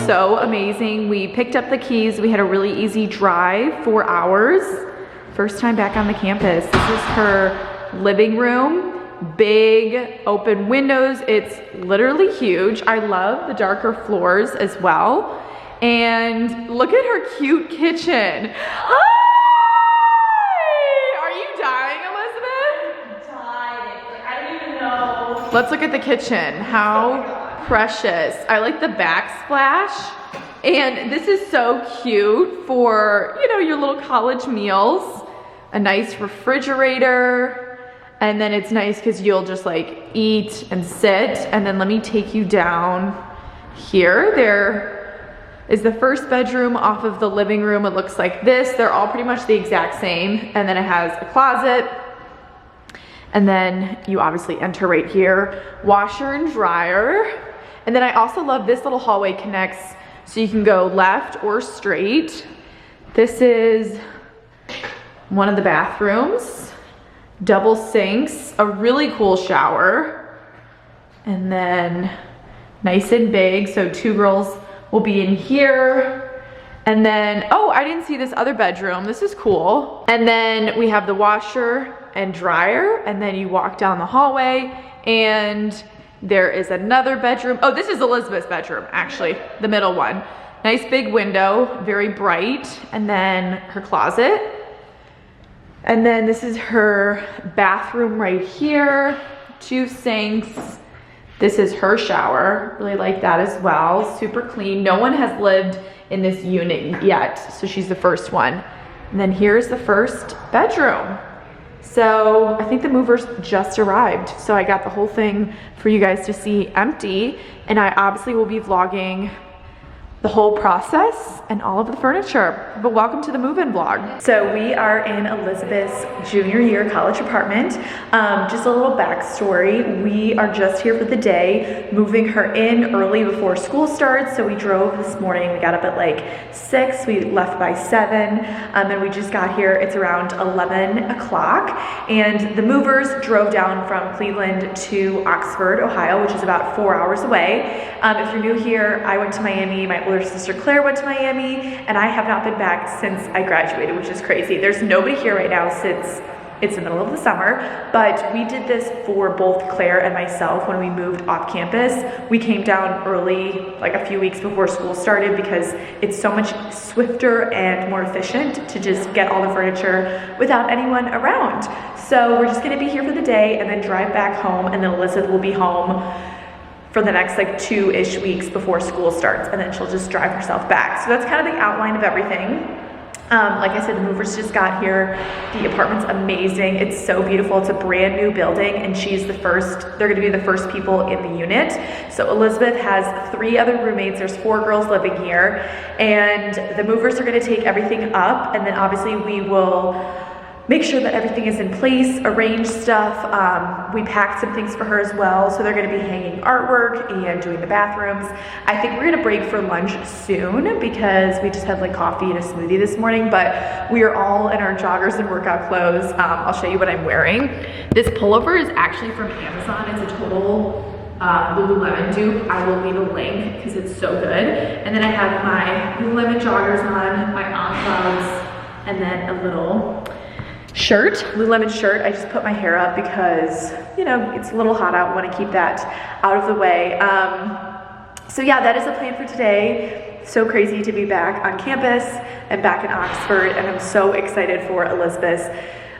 So amazing. We picked up the keys. We had a really easy drive, 4 hours. First time back on the campus. This is her living room. Big open windows. It's literally huge. I love the darker floors as well. And look at her cute kitchen. Hi! Are you dying, Elizabeth? Dying. I don't even know. Let's look at the kitchen. How precious. I like the backsplash. And this is so cute for, you know, your little college meals. A nice refrigerator. And then it's nice because you'll just like eat and sit. And then let me take you down here. There is the first bedroom off of the living room. It looks like this. They're all pretty much the exact same. And then it has a closet. And then you obviously enter right here. Washer and dryer. And then I also love this little hallway connects so you can go left or straight. This is one of the bathrooms. Double sinks, a really cool shower, and then nice and big, so 2 girls will be in here. And then, oh, I didn't see this other bedroom. This is cool. And then we have the washer and dryer, and then you walk down the hallway and there is another bedroom. Oh, this is Elizabeth's bedroom, actually, the middle one. Nice big window, very bright, and then her closet. And then this is her bathroom right here, 2 sinks. This is her shower, really like that as well, super clean. No one has lived in this unit yet, so she's the first one. And then here's the first bedroom. So I think the movers just arrived. So I got the whole thing for you guys to see empty, and I obviously will be vlogging the whole process and all of the furniture. But welcome to the move-in vlog. So we are in Elizabeth's junior year college apartment. Just a little backstory. We are just here for the day, moving her in early before school starts. So we drove this morning. We got up at like 6. We left by 7. And we just got here. It's around 11 o'clock. And the movers drove down from Cleveland to Oxford, Ohio, which is about 4 hours away. If you're new here, I went to Miami. My older sister Claire went to Miami, and I have not been back since I graduated, which is crazy. There's nobody here right now since it's the middle of the summer, but we did this for both Claire and myself when we moved off campus. We came down early, like a few weeks before school started, because it's so much swifter and more efficient to just get all the furniture without anyone around. So we're just gonna be here for the day and then drive back home, and then Elizabeth will be home for the next like 2-ish weeks before school starts, and then she'll just drive herself back. So that's kind of the outline of everything. Like I said, the movers just got here. The apartment's amazing. It's so beautiful. It's a brand new building, and they're gonna be the first people in the unit. So Elizabeth has 3 other roommates. There's 4 girls living here, and the movers are gonna take everything up, and then obviously we will make sure that everything is in place, arrange stuff. We packed some things for her as well. So they're gonna be hanging artwork and doing the bathrooms. I think we're gonna break for lunch soon because we just had like coffee and a smoothie this morning, but we are all in our joggers and workout clothes. I'll show you what I'm wearing. This pullover is actually from Amazon. It's a total Lululemon dupe. I will leave a link because it's so good. And then I have my Lululemon joggers on, my on-clouds, and then a little shirt, Lululemon shirt. I just put my hair up because, you know, it's a little hot out. I want to keep that out of the way. So yeah, that is the plan for today. So crazy to be back on campus and back in Oxford, and I'm so excited for Elizabeth's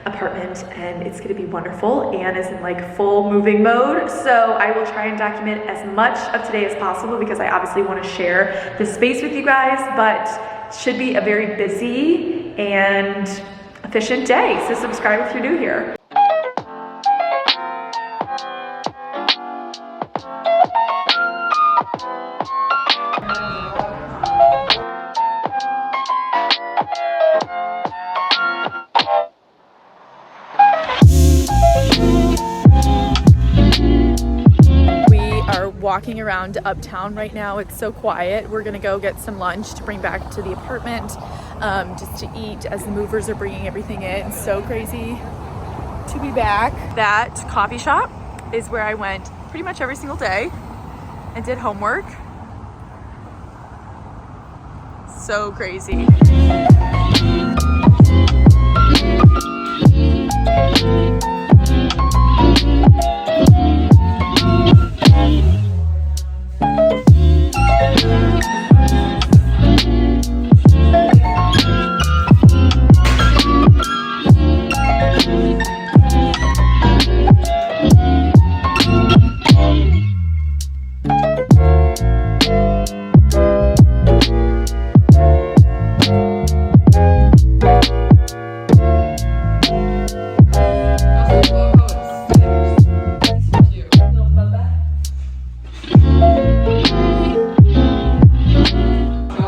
apartment, and it's gonna be wonderful. Anne is in like full moving mode, so I will try and document as much of today as possible because I obviously want to share this space with you guys, but it should be a very busy and efficient day. So subscribe if you're new here. Walking around uptown right now. It's so quiet. We're gonna go get some lunch to bring back to the apartment, just to eat as the movers are bringing everything in. So crazy. to be back. That coffee shop is where I went pretty much every single day and did homework. So crazy.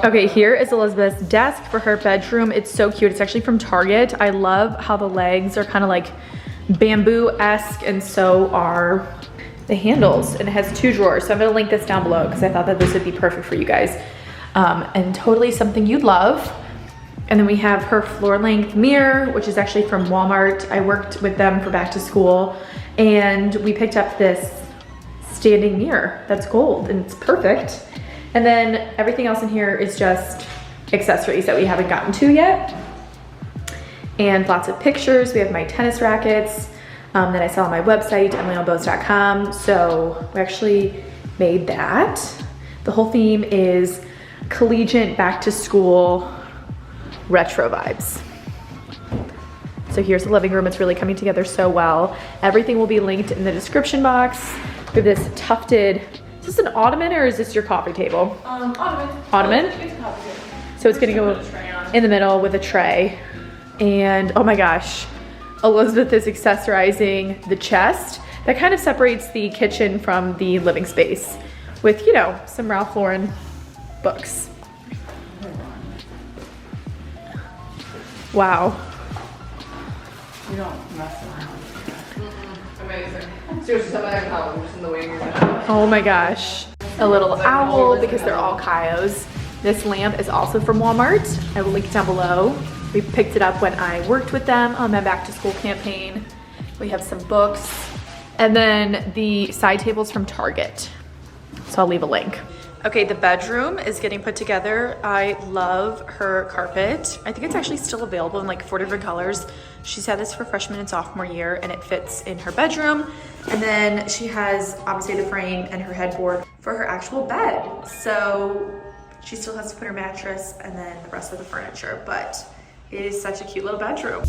Okay, here is Elizabeth's desk for her bedroom. It's so cute. It's actually from Target. I love how the legs are kind of like bamboo-esque, and so are the handles. And it has 2 drawers. So I'm gonna link this down below because I thought that this would be perfect for you guys. And totally something you'd love. And then we have her floor length mirror, which is actually from Walmart. I worked with them for back to school, and we picked up this standing mirror that's gold, and it's perfect. And then everything else in here is just accessories that we haven't gotten to yet. And lots of pictures. We have my tennis rackets that I sell on my website, emilyonboats.com. So we actually made that. The whole theme is collegiate back to school retro vibes. So here's the living room. It's really coming together so well. Everything will be linked in the description box. We have this tufted, is this an Ottoman or is this your coffee table? Ottoman. Ottoman? It's a coffee table. So it's gonna go in the middle with a tray. And oh my gosh, Elizabeth is accessorizing the chest. That kind of separates the kitchen from the living space with, you know, some Ralph Lauren books. Wow. You don't mess around. Amazing. Seriously, some of that color just in the way you're gonna. Oh my gosh. A little owl because they're all Kaios. This lamp is also from Walmart. I will link it down below. We picked it up when I worked with them on my back to school campaign. We have some books. And then the side tables from Target. So I'll leave a link. Okay, the bedroom is getting put together. I love her carpet. I think it's actually still available in like 4 different colors. She's had this for freshman and sophomore year, and it fits in her bedroom. And then she has obviously the frame and her headboard for her actual bed. So she still has to put her mattress and then the rest of the furniture, but it is such a cute little bedroom.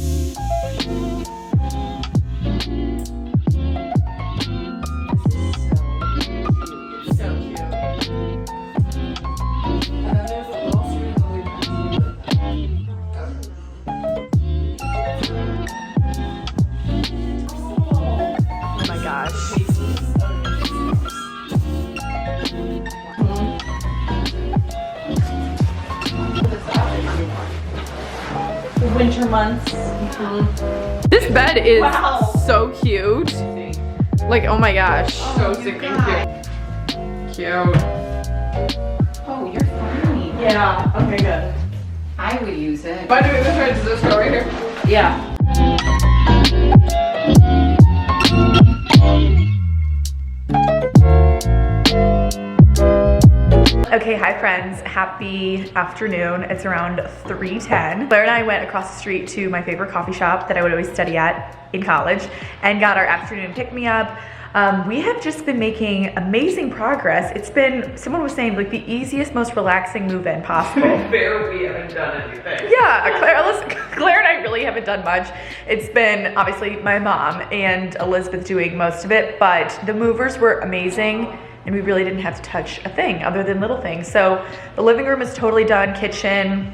Winter months. This bed is Wow. so cute. Like, oh my gosh. So sick and cute. Cute. Oh, you're fine. Yeah. Okay, good. I would use it. By the way, does this go right here? Yeah. Okay, hi friends, happy afternoon. It's around 3:10. Claire and I went across the street to my favorite coffee shop that I would always study at in college and got our afternoon pick-me-up. We have just been making amazing progress. It's been, someone was saying, like the easiest, most relaxing move-in possible. Fair, we haven't done anything. Yeah, Claire and I really haven't done much. It's been obviously my mom and Elizabeth doing most of it, but the movers were amazing and we really didn't have to touch a thing other than little things. So the living room is totally done, kitchen.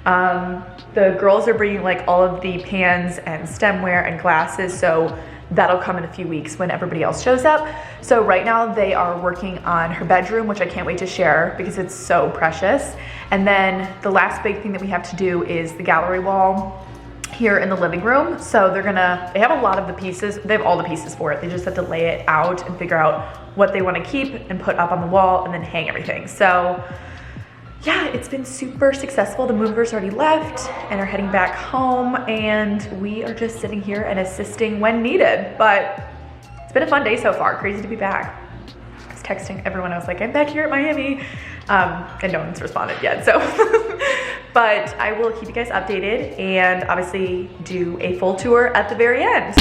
The girls are bringing like all of the pans and stemware and glasses, so that'll come in a few weeks when everybody else shows up. So right now they are working on her bedroom, which I can't wait to share because it's so precious. And then the last big thing that we have to do is the gallery wall here in the living room. So they have a lot of the pieces, they have all the pieces for it. They just have to lay it out and figure out what they want to keep and put up on the wall and then hang everything. So yeah, it's been super successful. The movers already left and are heading back home, and we are just sitting here and assisting when needed. But it's been a fun day so far. Crazy to be back. I was texting everyone. I was like, I'm back here at Miami. And no one's responded yet, so. But I will keep you guys updated and obviously do a full tour at the very end.